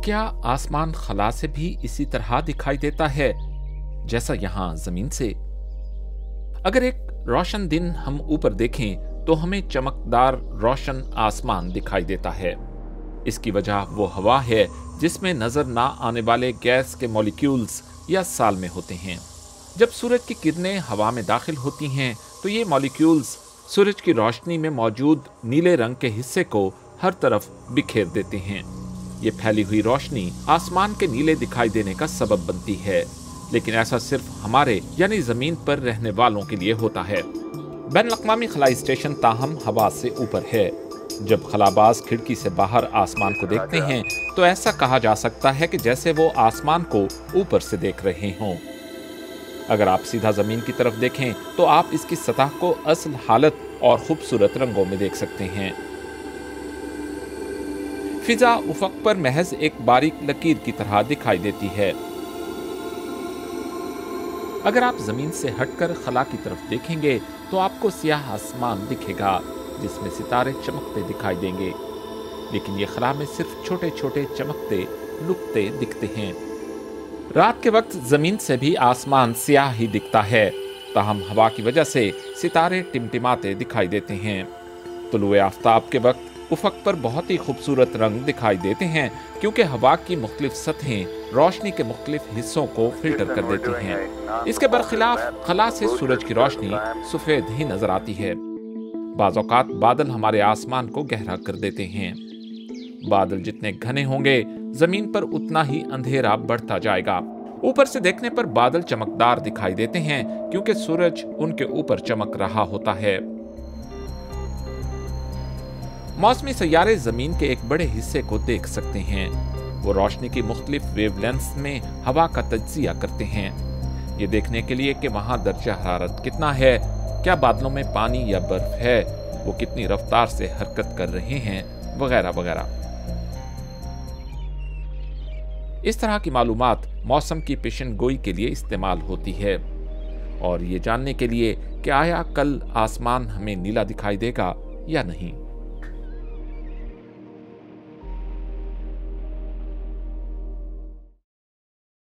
क्या आसमान खला से भी इसी तरह दिखाई देता है जैसा यहां जमीन से? अगर एक रोशन दिन हम ऊपर देखें तो हमें चमकदार रोशन आसमान दिखाई देता है। इसकी वजह वो हवा है जिसमें नजर ना आने वाले गैस के मॉलिक्यूल्स या सालमे होते हैं। जब सूरज की किरणें हवा में दाखिल होती हैं तो ये मॉलिक्यूल्स सूरज की रोशनी में मौजूद नीले रंग के हिस्से को हर तरफ बिखेर देते हैं। ये फैली हुई रोशनी आसमान के नीले दिखाई देने का सबब बनती है, लेकिन ऐसा सिर्फ हमारे यानी जमीन पर रहने वालों के लिए होता है। बैनुल-अक़वामी खलाई स्टेशन ताहम हवा से ऊपर है। जब खलाबाज खिड़की से बाहर आसमान को देखते हैं तो ऐसा कहा जा सकता है कि जैसे वो आसमान को ऊपर से देख रहे हों। अगर आप सीधा जमीन की तरफ देखें तो आप इसकी सतह को असल हालत और खूबसूरत रंगों में देख सकते हैं। फिजा उफक पर महज एक बारीक लकीर की तरह दिखाई देती है। अगर आप जमीन से हटकर खला की तरफ देखेंगे तो आपको सियाह आसमान दिखेगा जिसमें सितारे चमकते दिखाई देंगे, लेकिन ये खला में सिर्फ छोटे छोटे चमकते नुक्ते दिखते हैं। रात के वक्त जमीन से भी आसमान सियाह ही दिखता है, ताहम हवा की वजह से सितारे टिमटिमाते दिखाई देते हैं। तुलुए आफ्ताब के वक्त उफक पर बहुत ही खूबसूरत रंग दिखाई देते हैं क्योंकि हवा की मुख्तलिफ सतहें रोशनी के मुख्तलिफ हिस्सों को फिल्टर कर देती हैं। इसके बरखिलाफ खला से सूरज की रोशनी सफेद ही नजर आती है। बाज़ औक़ात बादल हमारे आसमान को गहरा कर देते हैं। बादल जितने घने होंगे जमीन पर उतना ही अंधेरा बढ़ता जाएगा। ऊपर से देखने पर बादल चमकदार दिखाई देते हैं क्योंकि सूरज उनके ऊपर चमक रहा होता है। मौसमी सैयारे जमीन के एक बड़े हिस्से को देख सकते हैं। वो रोशनी की मुख्तलिफ वेवलेंथ्स में हवा का तज्जिया करते हैं, ये देखने के लिए कि वहां दर्जा हरारत कितना है, क्या बादलों में पानी या बर्फ है, वो कितनी रफ्तार से हरकत कर रहे हैं, वगैरह वगैरह। इस तरह की मालूमात मौसम की पेशन गोई के लिए इस्तेमाल होती है और ये जानने के लिए कि आया कल आसमान हमें नीला दिखाई देगा या नहीं।